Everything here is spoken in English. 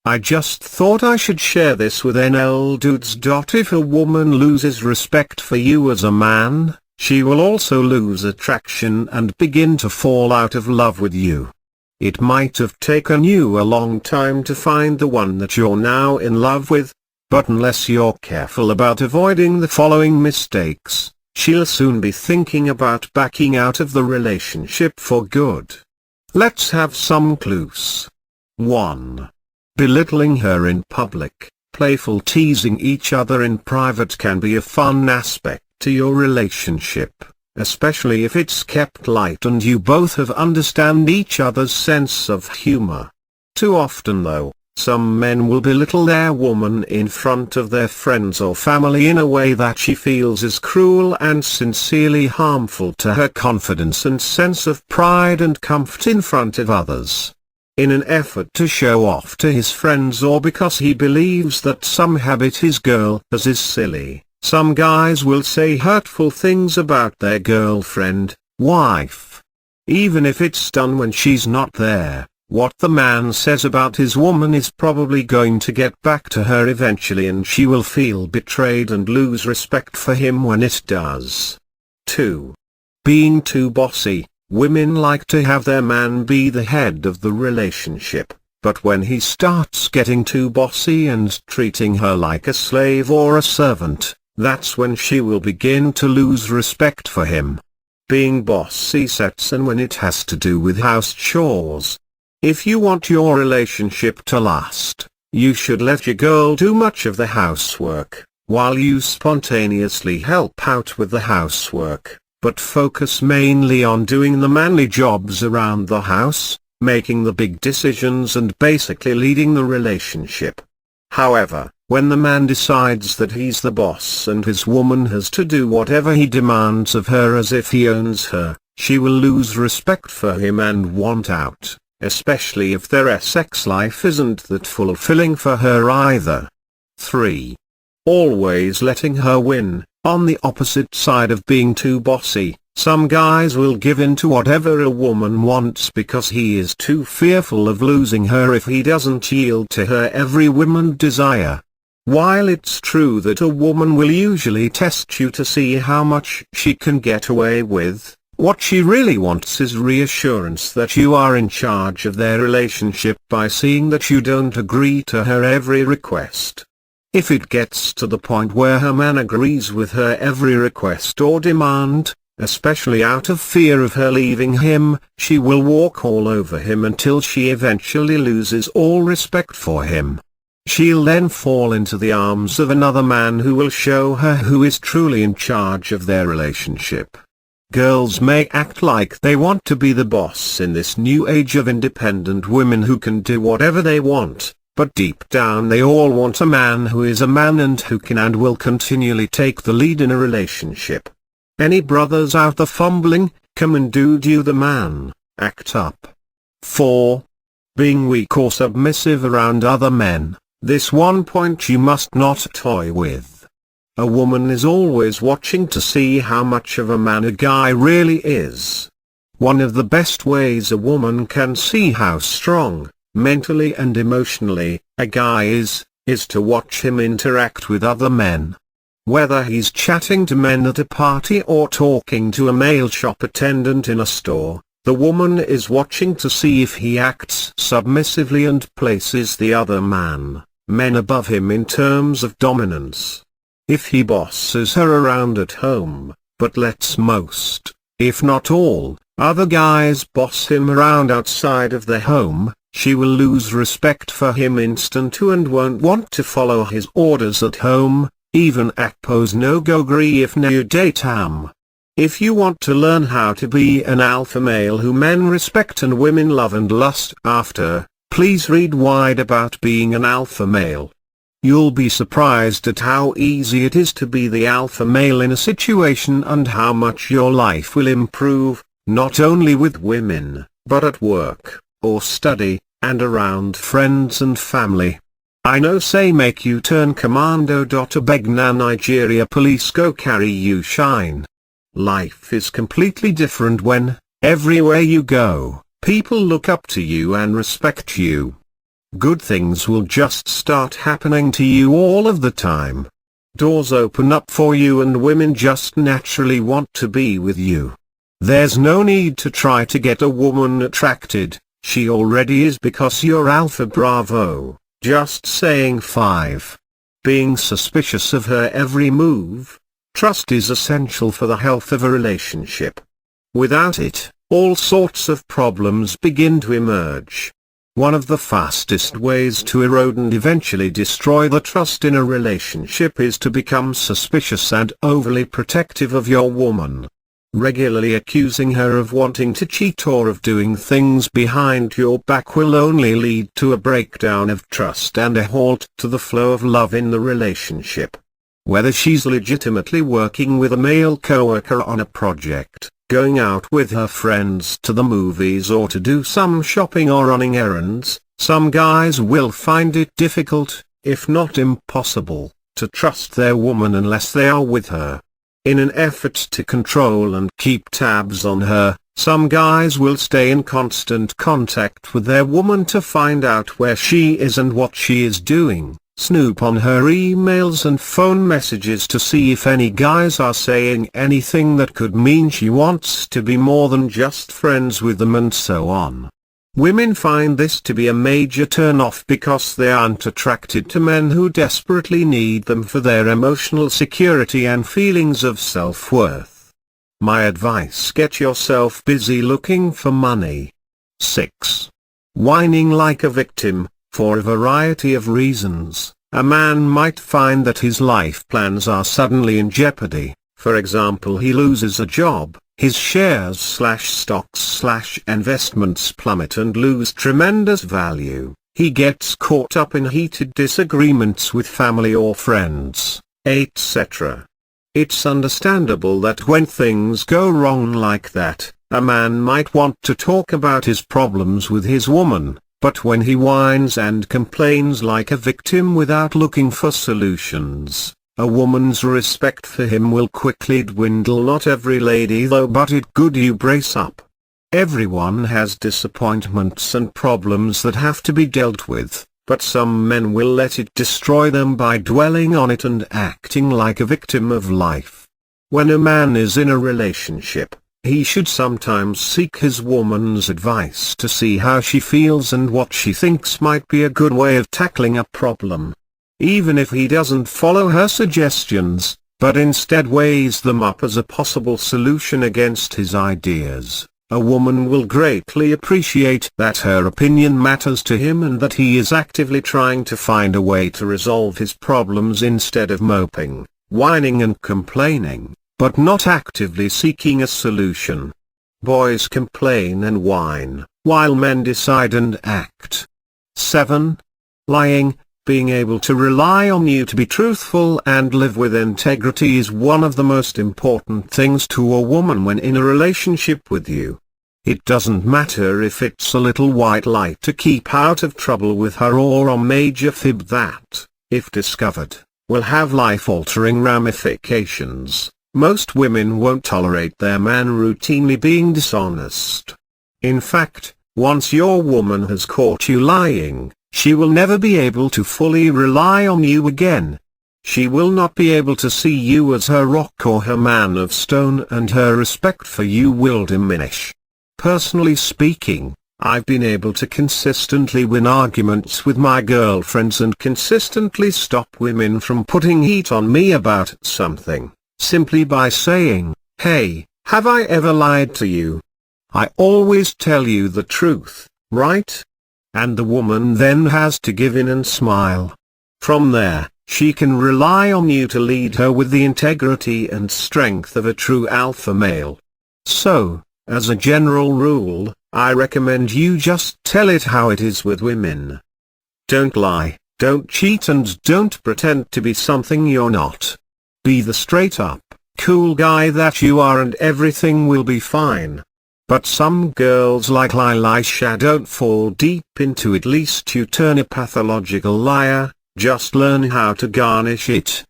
I just thought I should share this with NL Dudes. If a woman loses respect for you as a man, she will also lose attraction and begin to fall out of love with you. It might have taken you a long time to find the one that you're now in love with, but unless you're careful about avoiding the following mistakes, she'll soon be thinking about backing out of the relationship for good. Let's have some clues. 1. Belittling her in public. Playful teasing each other in private can be a fun aspect to your relationship, especially if it's kept light and you both have understand each other's sense of humor. Too often though, some men will belittle their woman in front of their friends or family in a way that she feels is cruel and sincerely harmful to her confidence and sense of pride and comfort in front of others. In an effort to show off to his friends or because he believes that some habit his girl has is silly, some guys will say hurtful things about their girlfriend, wife. Even if it's done when she's not there, what the man says about his woman is probably going to get back to her eventually and she will feel betrayed and lose respect for him when it does. 2. Being too bossy. Women like to have their man be the head of the relationship, but when he starts getting too bossy and treating her like a slave or a servant, that's when she will begin to lose respect for him. Being bossy sets in when it has to do with house chores. If you want your relationship to last, you should let your girl do much of the housework, while you spontaneously help out with the housework, but focus mainly on doing the manly jobs around the house, making the big decisions and basically leading the relationship. However, when the man decides that he's the boss and his woman has to do whatever he demands of her as if he owns her, she will lose respect for him and want out, especially if their sex life isn't that fulfilling for her either. 3. Always letting her win. On the opposite side of being too bossy, some guys will give in to whatever a woman wants because he is too fearful of losing her if he doesn't yield to her every woman's desire. While it's true that a woman will usually test you to see how much she can get away with, what she really wants is reassurance that you are in charge of their relationship by seeing that you don't agree to her every request. If it gets to the point where her man agrees with her every request or demand, especially out of fear of her leaving him, she will walk all over him until she eventually loses all respect for him. She'll then fall into the arms of another man who will show her who is truly in charge of their relationship. Girls may act like they want to be the boss in this new age of independent women who can do whatever they want, but deep down they all want a man who is a man and who can and will continually take the lead in a relationship. Any brothers out there fumbling, come and do you the man, act up. 4. Being weak or submissive around other men. This one point you must not toy with. A woman is always watching to see how much of a man a guy really is. One of the best ways a woman can see how strong, mentally and emotionally, a guy is to watch him interact with other men. Whether he's chatting to men at a party or talking to a male shop attendant in a store, the woman is watching to see if he acts submissively and places the other men above him in terms of dominance. If he bosses her around at home, but lets most, if not all, other guys boss him around outside of the home, she will lose respect for him instantly and won't want to follow his orders at home, even pose no go agree if no date him. If you want to learn how to be an alpha male who men respect and women love and lust after, please read Wide About Being an Alpha Male. You'll be surprised at how easy it is to be the alpha male in a situation and how much your life will improve, not only with women, but at work, or study, and around friends and family. I know say make you turn commando. Abeg na Nigeria police go carry you shine. Life is completely different when, everywhere you go, people look up to you and respect you. Good things will just start happening to you all of the time. Doors open up for you and women just naturally want to be with you. There's no need to try to get a woman attracted, she already is because you're Alpha Bravo. Just saying. 5. Being suspicious of her every move. Trust is essential for the health of a relationship. Without it, all sorts of problems begin to emerge. One of the fastest ways to erode and eventually destroy the trust in a relationship is to become suspicious and overly protective of your woman. Regularly accusing her of wanting to cheat or of doing things behind your back will only lead to a breakdown of trust and a halt to the flow of love in the relationship. Whether she's legitimately working with a male coworker on a project, going out with her friends to the movies or to do some shopping or running errands, some guys will find it difficult, if not impossible, to trust their woman unless they are with her. In an effort to control and keep tabs on her, some guys will stay in constant contact with their woman to find out where she is and what she is doing, snoop on her emails and phone messages to see if any guys are saying anything that could mean she wants to be more than just friends with them, and so on. Women find this to be a major turn-off because they aren't attracted to men who desperately need them for their emotional security and feelings of self-worth. My advice: get yourself busy looking for money. 6. Whining like a victim. For a variety of reasons, a man might find that his life plans are suddenly in jeopardy. For example, he loses a job, his shares/stocks/investments plummet and lose tremendous value, he gets caught up in heated disagreements with family or friends, etc. It's understandable that when things go wrong like that, a man might want to talk about his problems with his woman. But when he whines and complains like a victim without looking for solutions, a woman's respect for him will quickly dwindle. Not every lady though, but it good you brace up. Everyone has disappointments and problems that have to be dealt with, but some men will let it destroy them by dwelling on it and acting like a victim of life. When a man is in a relationship, he should sometimes seek his woman's advice to see how she feels and what she thinks might be a good way of tackling a problem. Even if he doesn't follow her suggestions, but instead weighs them up as a possible solution against his ideas, a woman will greatly appreciate that her opinion matters to him and that he is actively trying to find a way to resolve his problems instead of moping, whining and complaining, but not actively seeking a solution. Boys complain and whine, while men decide and act. 7. Lying. Being able to rely on you to be truthful and live with integrity is one of the most important things to a woman when in a relationship with you. It doesn't matter if it's a little white lie to keep out of trouble with her or a major fib that, if discovered, will have life-altering ramifications. Most women won't tolerate their man routinely being dishonest. In fact, once your woman has caught you lying, she will never be able to fully rely on you again. She will not be able to see you as her rock or her man of stone, and her respect for you will diminish. Personally speaking, I've been able to consistently win arguments with my girlfriends and consistently stop women from putting heat on me about something, simply by saying, "Hey, have I ever lied to you? I always tell you the truth, right?" And the woman then has to give in and smile. From there, she can rely on you to lead her with the integrity and strength of a true alpha male. So, as a general rule, I recommend you just tell it how it is with women. Don't lie, don't cheat, and don't pretend to be something you're not. Be the straight-up, cool guy that you are, and everything will be fine. But some girls like Lilisha don't fall deep into it. Least you turn a pathological liar, just learn how to garnish it.